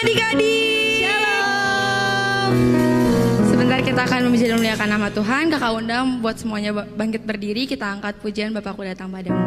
adik-adik. Shalom. Sebentar kita akan memuji dan memuliakan nama Tuhan. Kakak undang buat semuanya bangkit berdiri. Kita angkat pujian Bapakku datang padamu.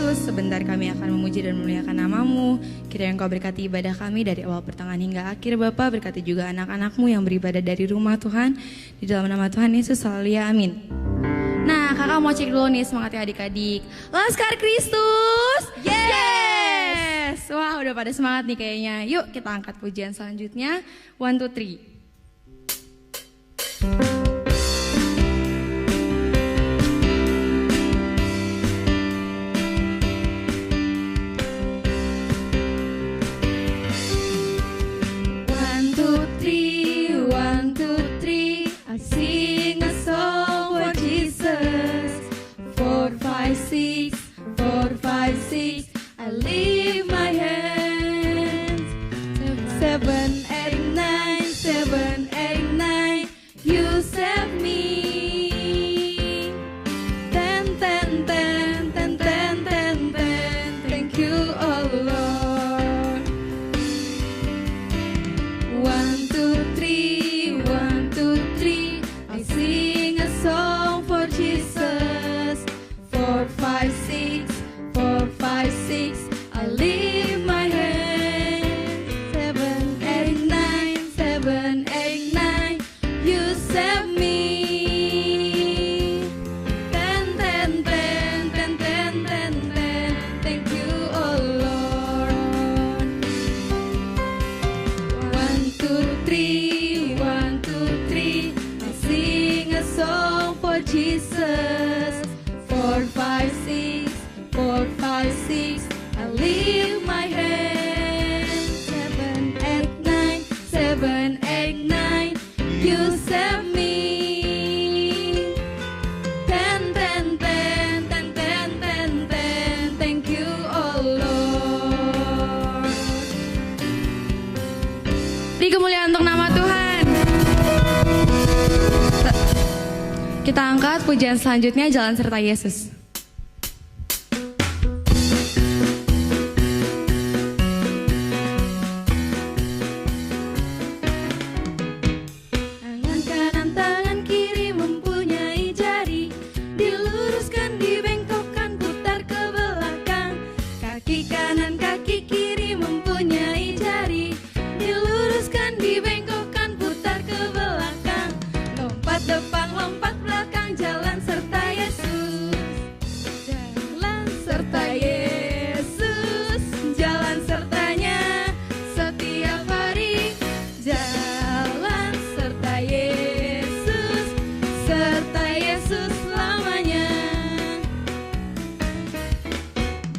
Sebentar kami akan memuji dan memuliakan nama-Mu. Kiranya Engkau berkati ibadah kami dari awal pertengahan hingga akhir Bapa. Berkati juga anak-anak-Mu yang beribadah dari rumah Tuhan. Di dalam nama Tuhan Yesus selalu ya, amin. Nah kakak mau cek dulu nih semangatnya adik-adik. Laskar Kristus. Yes. Wah udah pada semangat nih kayaknya. Yuk kita angkat pujian selanjutnya. 1, 2, 3. Jesus. 4, 5, 6, 4, 5, 6. I lift my hands. 7, 8, 9, 7, 8, 9. You save me. 10, 10, 10, 10, 10, 10, 10. Thank you, oh Lord. Di kemuliaan untuk nama Tuhan. Kita angkat pujian selanjutnya, Jalan Serta Yesus. Tangan kanan, tangan kiri mempunyai jari, diluruskan, dibengkokkan, putar ke belakang. Kaki kanan, kaki kiri mempunyai jari, diluruskan, dibengkokkan, putar ke belakang. Lompat depan, lompat belakang, jalan serta Yesus. Jalan serta Yesus, jalan sertanya setiap hari. Jalan serta Yesus, serta Yesus selamanya.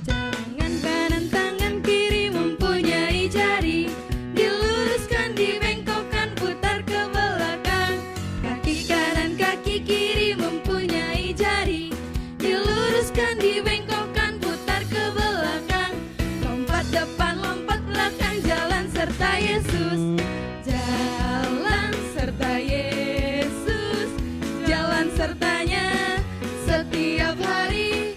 Tangan kanan, tangan kiri mempunyai jari, diluruskan, dibengkokkan, putar ke belakang. Kaki kanan, kaki kiri mempunyai jari, diluruskan, dibengkokkan, putar ke belakang. Lompat depan, lompat belakang, jalan serta Yesus. Jalan serta Yesus, jalan sertanya setiap hari.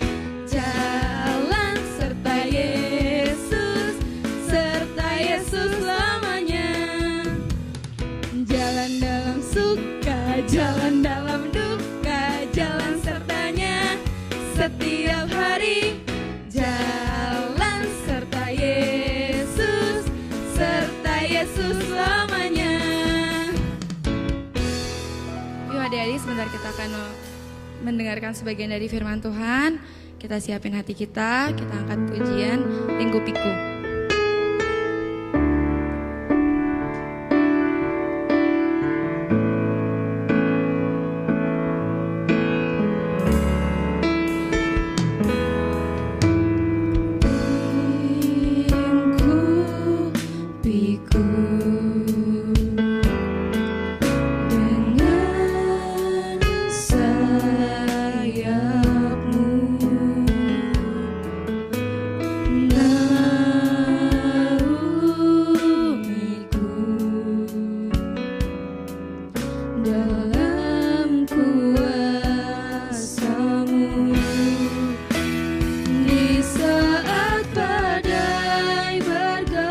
Jalan serta Yesus, serta Yesus selamanya. Jalan dalam suka, jalan dalam duka, jalan sertanya setiap hari. Jalan serta Yesus, serta Yesus selamanya. Yuk adik-adik, sebentar kita akan mendengarkan sebagian dari firman Tuhan. Kita siapin hati kita angkat pujian Lingkupiku. Lingkupiku dengan sayapmu, naungiku dalam kuasa-Mu. Di saat badai bergelora,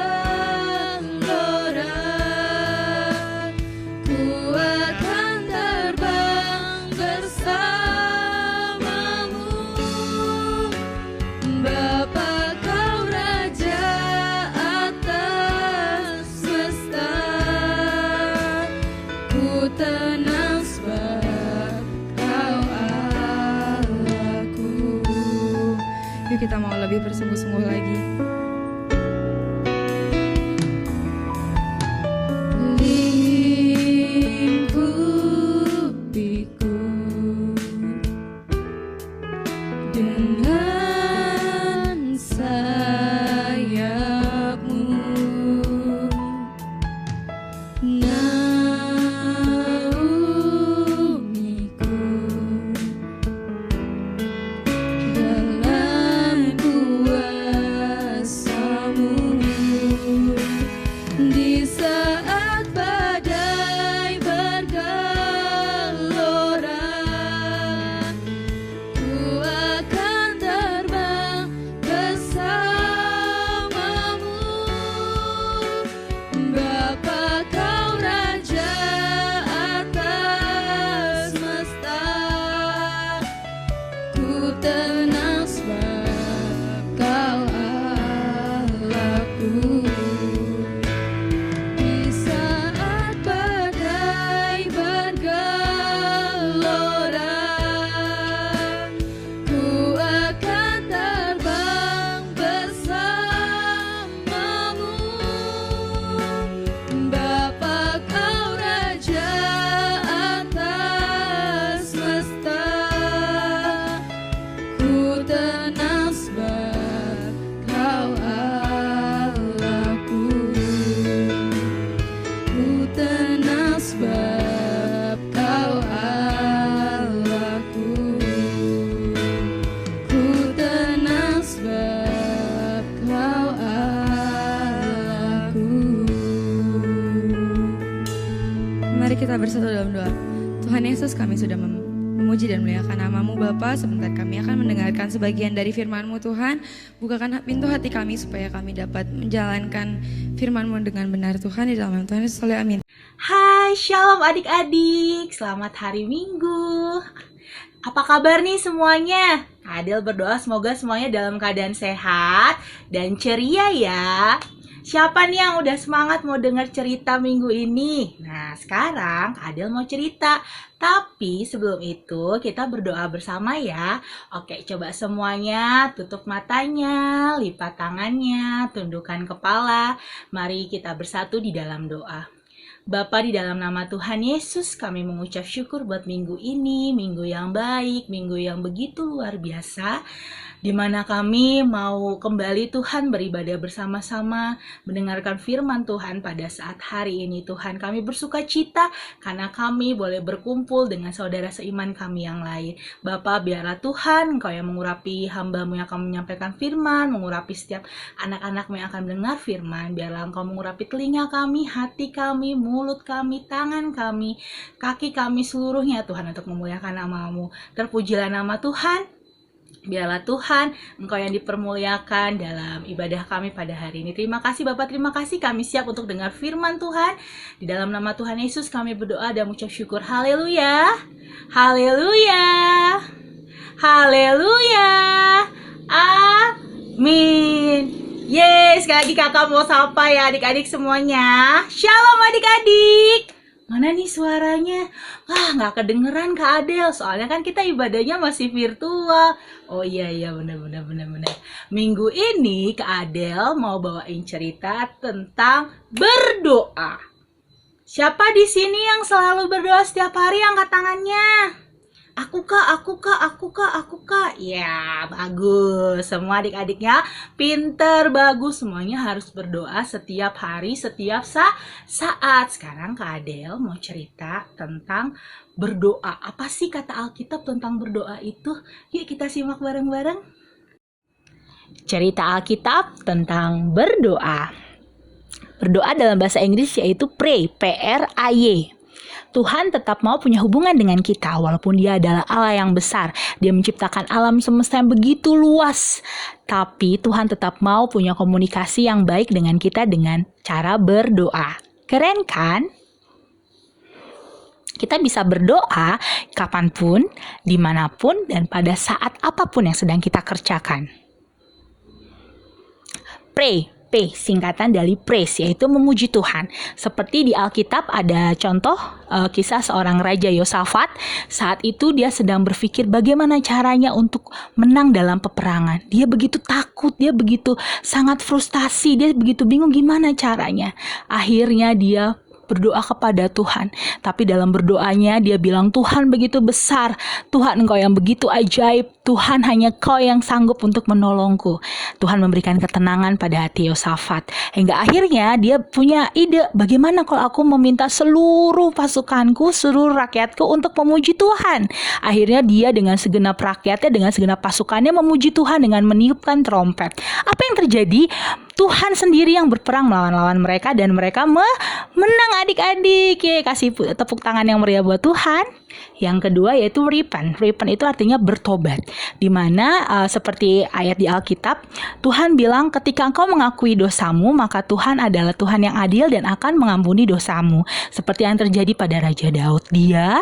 ku akan terbang bersama-Mu. Bapa, Kau Raja atas semesta, ku tenang sebab Kau Allahku. Yuk kita mau lebih bersungguh-sungguh lagi. Lingkupiku dengan sayapmu, naungiku dalam kuasa-Mu. Di saat badai bergelora, ku akan dan memuliakan nama-Mu Bapa. Sebentar kami akan mendengarkan sebagian dari firman-Mu Tuhan. Bukakan pintu hati kami supaya kami dapat menjalankan firman-Mu dengan benar Tuhan. Di dalam nama Tuhan Yesus, amin. Hai, shalom adik-adik. Selamat hari Minggu. Apa kabar nih semuanya? Adel berdoa semoga semuanya dalam keadaan sehat dan ceria ya. Siapa nih yang udah semangat mau dengar cerita minggu ini? Nah, sekarang Adel mau cerita. Tapi sebelum itu kita berdoa bersama ya. Oke, coba semuanya tutup matanya, lipat tangannya, tundukkan kepala. Mari kita bersatu di dalam doa. Bapa, di dalam nama Tuhan Yesus, kami mengucap syukur buat minggu ini, minggu yang baik, minggu yang begitu luar biasa, di mana kami mau kembali Tuhan beribadah bersama-sama, mendengarkan firman Tuhan pada saat hari ini. Tuhan, kami bersuka cita karena kami boleh berkumpul dengan saudara seiman kami yang lain. Bapa, biarlah Tuhan Engkau yang mengurapi hamba-Mu yang akan menyampaikan firman, mengurapi setiap anak-anak-Mu yang akan mendengar firman. Biarlah Engkau mengurapi telinga kami, hati kami, mulut kami, tangan kami, kaki kami seluruhnya Tuhan, untuk memuliakan nama-Mu. Terpujilah nama Tuhan. Biarlah Tuhan Engkau yang dipermuliakan dalam ibadah kami pada hari ini. Terima kasih Bapak, terima kasih, kami siap untuk dengar firman Tuhan. Di dalam nama Tuhan Yesus kami berdoa dan mengucap syukur. Haleluya, haleluya, haleluya, amin. Yes, sekali lagi kakak mau sapa ya adik-adik semuanya. Shalom adik-adik. Mana nih suaranya? Wah, nggak kedengeran Kak Adel, soalnya kan kita ibadahnya masih virtual. Oh iya, benar. Minggu ini Kak Adel mau bawain cerita tentang berdoa. Siapa di sini yang selalu berdoa setiap hari? Angkat tangannya. Aku kak. Ya, bagus. Semua adik-adiknya pinter, bagus. Semuanya harus berdoa setiap hari, setiap saat. Sekarang Kak Adel mau cerita tentang berdoa. Apa sih kata Alkitab tentang berdoa itu? Yuk kita simak bareng-bareng. Cerita Alkitab tentang berdoa. Berdoa dalam bahasa Inggris yaitu pray, P-R-A-Y. Tuhan tetap mau punya hubungan dengan kita walaupun Dia adalah Allah yang besar. Dia menciptakan alam semesta yang begitu luas. Tapi Tuhan tetap mau punya komunikasi yang baik dengan kita dengan cara berdoa. Keren kan? Kita bisa berdoa kapanpun, dimanapun, dan pada saat apapun yang sedang kita kerjakan. Pray. P, singkatan dari praise, yaitu memuji Tuhan. Seperti di Alkitab ada contoh kisah seorang Raja Yosafat. Saat itu dia sedang berpikir bagaimana caranya untuk menang dalam peperangan. Dia begitu takut, dia begitu sangat frustasi, dia begitu bingung gimana caranya. Akhirnya dia berdoa kepada Tuhan. Tapi dalam berdoanya dia bilang, Tuhan begitu besar, Tuhan Engkau yang begitu ajaib, Tuhan hanya Kau yang sanggup untuk menolongku. Tuhan memberikan ketenangan pada hati Yosafat. Hingga akhirnya dia punya ide, bagaimana kalau aku meminta seluruh pasukanku, seluruh rakyatku untuk memuji Tuhan. Akhirnya dia dengan segenap rakyatnya, dengan segenap pasukannya memuji Tuhan dengan meniupkan trompet. Apa yang terjadi? Tuhan sendiri yang berperang melawan mereka dan mereka menang adik-adik. Kasih tepuk tangan yang meriah buat Tuhan. Yang kedua yaitu repent. Repent itu artinya bertobat. Dimana seperti ayat di Alkitab, Tuhan bilang ketika engkau mengakui dosamu, maka Tuhan adalah Tuhan yang adil dan akan mengampuni dosamu. Seperti yang terjadi pada Raja Daud. Dia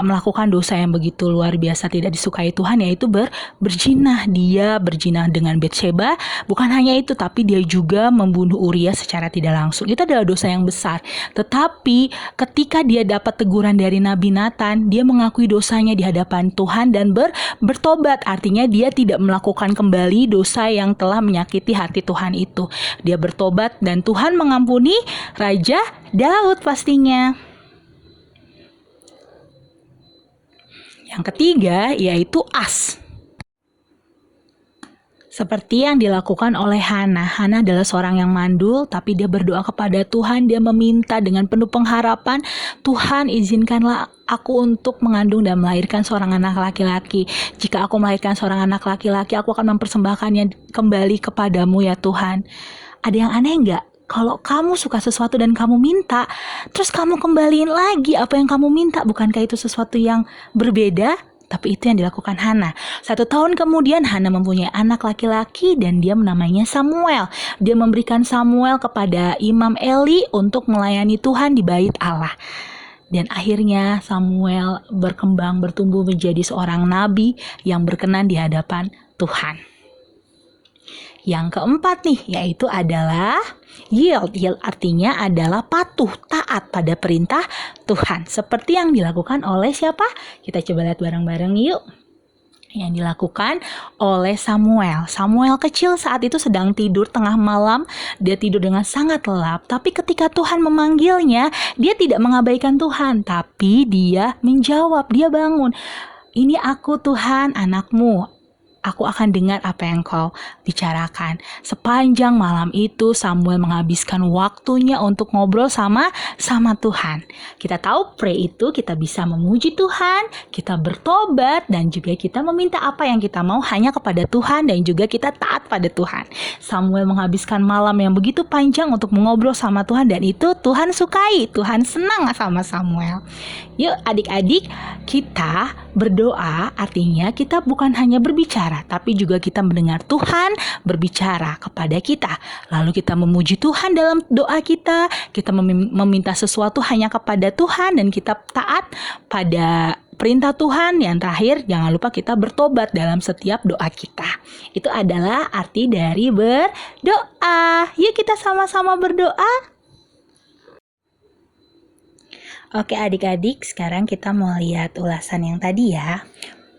melakukan dosa yang begitu luar biasa, tidak disukai Tuhan, yaitu berzinah. Dia berzinah dengan Batsheba. Bukan hanya itu, tapi dia juga membunuh Uria secara tidak langsung. Itu adalah dosa yang besar. Tetapi ketika dia dapat teguran dari Nabi Nathan, dia mengakui dosanya di hadapan Tuhan dan bertobat. Artinya dia tidak melakukan kembali dosa yang telah menyakiti hati Tuhan itu. Dia bertobat dan Tuhan mengampuni Raja Daud pastinya. Yang ketiga yaitu as. Seperti yang dilakukan oleh Hana. Hana adalah seorang yang mandul, tapi dia berdoa kepada Tuhan. Dia meminta dengan penuh pengharapan, Tuhan izinkanlah aku untuk mengandung dan melahirkan seorang anak laki-laki. Jika aku melahirkan seorang anak laki-laki, aku akan mempersembahkannya kembali kepadamu ya Tuhan. Ada yang aneh enggak? Kalau kamu suka sesuatu dan kamu minta, terus kamu kembaliin lagi apa yang kamu minta, bukankah itu sesuatu yang berbeda? Tapi itu yang dilakukan Hana. 1 tahun kemudian Hana mempunyai anak laki-laki dan dia menamainya Samuel. Dia memberikan Samuel kepada Imam Eli untuk melayani Tuhan di bait Allah. Dan akhirnya Samuel berkembang, bertumbuh menjadi seorang nabi yang berkenan di hadapan Tuhan. Yang keempat nih, yaitu adalah yield. Yield artinya adalah patuh, taat pada perintah Tuhan. Seperti yang dilakukan oleh siapa? Kita coba lihat bareng-bareng yuk. Yang dilakukan oleh Samuel. Samuel kecil saat itu sedang tidur tengah malam. Dia tidur dengan sangat lelap. Tapi ketika Tuhan memanggilnya, dia tidak mengabaikan Tuhan. Tapi dia menjawab, dia bangun. Ini aku Tuhan, anakmu. Aku akan dengar apa yang kau bicarakan. Sepanjang malam itu Samuel menghabiskan waktunya untuk ngobrol sama Tuhan. Kita tahu pray itu kita bisa memuji Tuhan, kita bertobat, dan juga kita meminta apa yang kita mau hanya kepada Tuhan, dan juga kita taat pada Tuhan. Samuel menghabiskan malam yang begitu panjang untuk mengobrol sama Tuhan, dan itu Tuhan sukai, Tuhan senang sama Samuel. Yuk adik-adik, kita berdoa artinya kita bukan hanya berbicara, tapi juga kita mendengar Tuhan berbicara kepada kita. Lalu kita memuji Tuhan dalam doa kita meminta sesuatu hanya kepada Tuhan, dan kita taat pada perintah Tuhan. Yang terakhir, jangan lupa kita bertobat dalam setiap doa kita. Itu adalah arti dari berdoa. Yuk kita sama-sama berdoa. Oke adik-adik, sekarang kita mau lihat ulasan yang tadi ya.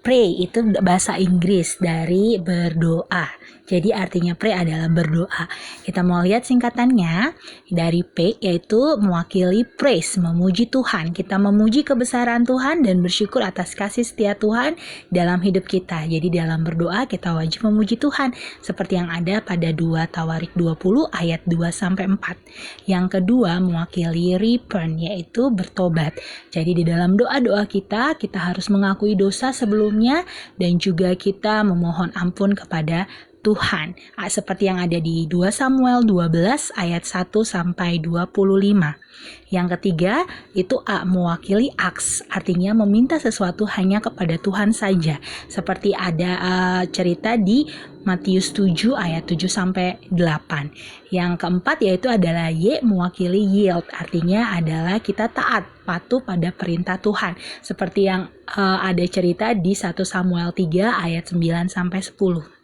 Pray itu bahasa Inggris dari berdoa. Jadi artinya pray adalah berdoa. Kita mau lihat singkatannya dari P, yaitu mewakili praise, memuji Tuhan. Kita memuji kebesaran Tuhan dan bersyukur atas kasih setia Tuhan dalam hidup kita. Jadi dalam berdoa kita wajib memuji Tuhan seperti yang ada pada 2 Tawarik 20 ayat 2-4. Yang kedua mewakili repent, yaitu bertobat. Jadi di dalam doa-doa kita harus mengakui dosa sebelumnya dan juga kita memohon ampun kepada Tuhan. Seperti yang ada di 2 Samuel 12 ayat 1-25. Yang ketiga itu A, mewakili acts, artinya meminta sesuatu hanya kepada Tuhan saja. Seperti ada cerita di Matius 7 ayat 7-8. Yang keempat yaitu adalah Y, mewakili yield, artinya adalah kita taat, patuh pada perintah Tuhan. Seperti yang ada cerita di 1 Samuel 3 ayat 9-10.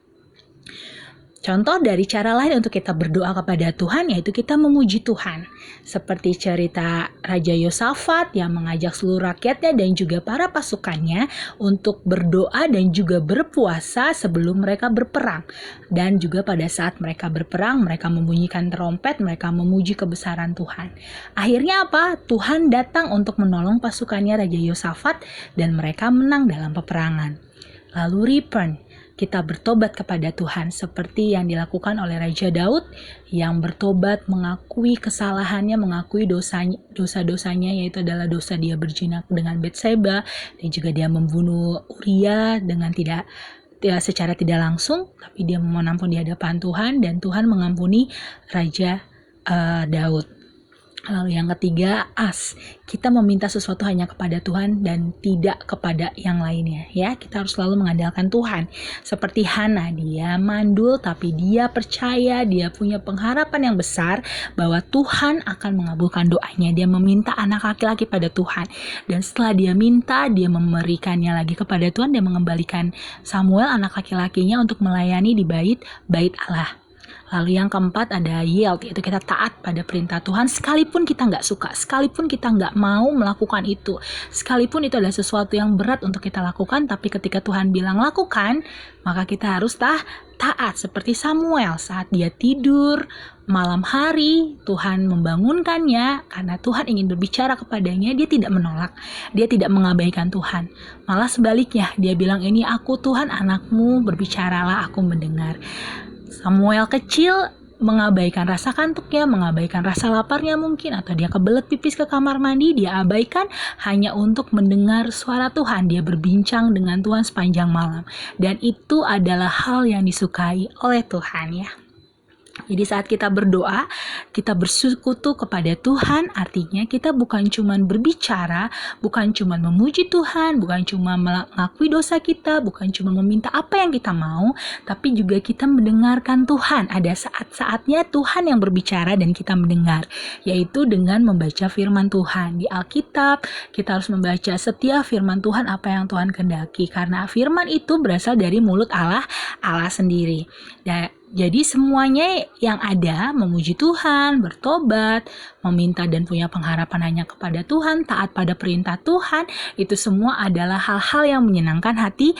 Contoh dari cara lain untuk kita berdoa kepada Tuhan yaitu kita memuji Tuhan. Seperti cerita Raja Yosafat yang mengajak seluruh rakyatnya dan juga para pasukannya untuk berdoa dan juga berpuasa sebelum mereka berperang. Dan juga pada saat mereka berperang, mereka membunyikan trompet, mereka memuji kebesaran Tuhan. Akhirnya apa? Tuhan datang untuk menolong pasukannya Raja Yosafat dan mereka menang dalam peperangan. Lalu repent, kita bertobat kepada Tuhan seperti yang dilakukan oleh Raja Daud yang bertobat, mengakui kesalahannya, mengakui dosa-dosanya, yaitu adalah dosa dia berzina dengan Batseba dan juga dia membunuh Uria dengan secara tidak langsung, tapi dia memohon ampun di hadapan Tuhan dan Tuhan mengampuni Raja Daud. Lalu yang ketiga, as, kita meminta sesuatu hanya kepada Tuhan dan tidak kepada yang lainnya. Ya, kita harus selalu mengandalkan Tuhan. Seperti Hana, dia mandul tapi dia percaya, dia punya pengharapan yang besar bahwa Tuhan akan mengabulkan doanya. Dia meminta anak laki-laki pada Tuhan. Dan setelah dia minta, dia memberikannya lagi kepada Tuhan dan mengembalikan Samuel anak laki-lakinya untuk melayani di bait Allah. Lalu yang keempat ada yield, yaitu kita taat pada perintah Tuhan sekalipun kita nggak suka, sekalipun kita nggak mau melakukan itu, sekalipun itu adalah sesuatu yang berat untuk kita lakukan, tapi ketika Tuhan bilang lakukan, maka kita harus taat. Seperti Samuel saat dia tidur malam hari, Tuhan membangunkannya karena Tuhan ingin berbicara kepadanya, dia tidak menolak, dia tidak mengabaikan Tuhan. Malah sebaliknya, dia bilang, ini aku Tuhan anakmu, berbicaralah aku mendengar. Samuel kecil mengabaikan rasa kantuknya, mengabaikan rasa laparnya mungkin, atau dia kebelet pipis ke kamar mandi, dia abaikan hanya untuk mendengar suara Tuhan. Dia berbincang dengan Tuhan sepanjang malam. Dan itu adalah hal yang disukai oleh Tuhan ya. Jadi saat kita berdoa, kita bersekutu kepada Tuhan, artinya kita bukan cuma berbicara, bukan cuma memuji Tuhan, bukan cuma mengakui dosa kita, bukan cuma meminta apa yang kita mau, tapi juga kita mendengarkan Tuhan. Ada saat-saatnya Tuhan yang berbicara dan kita mendengar, yaitu dengan membaca firman Tuhan. Di Alkitab, kita harus membaca setiap firman Tuhan apa yang Tuhan kehendaki, karena firman itu berasal dari mulut Allah sendiri. Jadi semuanya yang ada, memuji Tuhan, bertobat, meminta dan punya pengharapan hanya kepada Tuhan, taat pada perintah Tuhan, itu semua adalah hal-hal yang menyenangkan hati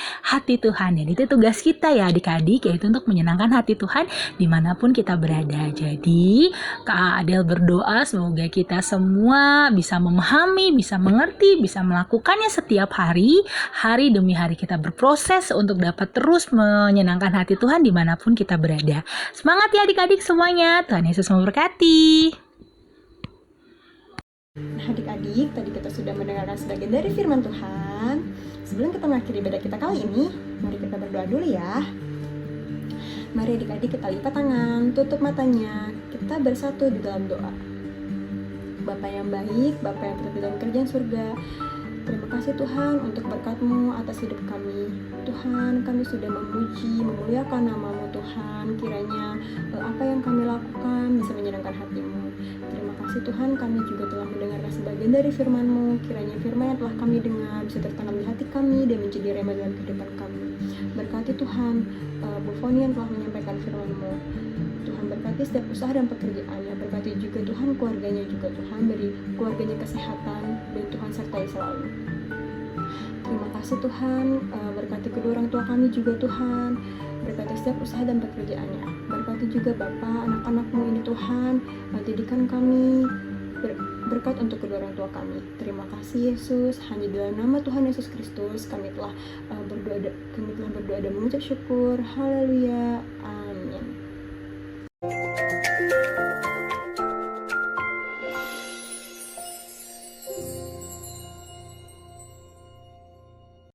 Tuhan. Dan itu tugas kita ya adik-adik, yaitu untuk menyenangkan hati Tuhan dimanapun kita berada. Jadi Kak Adel berdoa semoga kita semua bisa memahami, bisa mengerti, bisa melakukannya setiap hari demi hari kita berproses untuk dapat terus menyenangkan hati Tuhan dimanapun kita berada. Semangat ya adik-adik semuanya, Tuhan Yesus memberkati. Nah adik-adik, tadi kita sudah mendengarkan sebagian dari firman Tuhan. Sebelum kita mengakhiri ibadah kita kali ini, mari kita berdoa dulu ya. Mari adik-adik kita lipat tangan, tutup matanya, kita bersatu di dalam doa. Bapa yang baik, Bapa yang terletak dalam kerajaan surga, terima kasih Tuhan untuk berkat-Mu atas hidup kami. Tuhan, kami sudah memuji, memuliakan nama-Mu Tuhan. Kiranya apa yang kami lakukan bisa menyenangkan hati-Mu. Terima kasih Tuhan, kami juga telah mendengarkan sebagian dari firman-Mu. Kiranya firman yang telah kami dengar bisa tertanam di hati kami dan menjadi rema dalam kehidupan kami. Berkati Tuhan Bu Foni yang telah menyampaikan firman-Mu. Tuhan berkati setiap usaha dan pekerjaannya. Berkati juga Tuhan keluarganya juga Tuhan, beri keluarganya kesehatan dan Tuhan sertai selalu. Terima kasih Tuhan, berkati kedua orang tua kami juga Tuhan. Berkati setiap usaha dan pekerjaannya. Berkati juga Bapa, anak-anak-Mu ini Tuhan, didikan kami berkat untuk kedua orang tua kami. Terima kasih Yesus, hanya dalam nama Tuhan Yesus Kristus kami telah berdoa dan mengucap syukur. Haleluya, amin.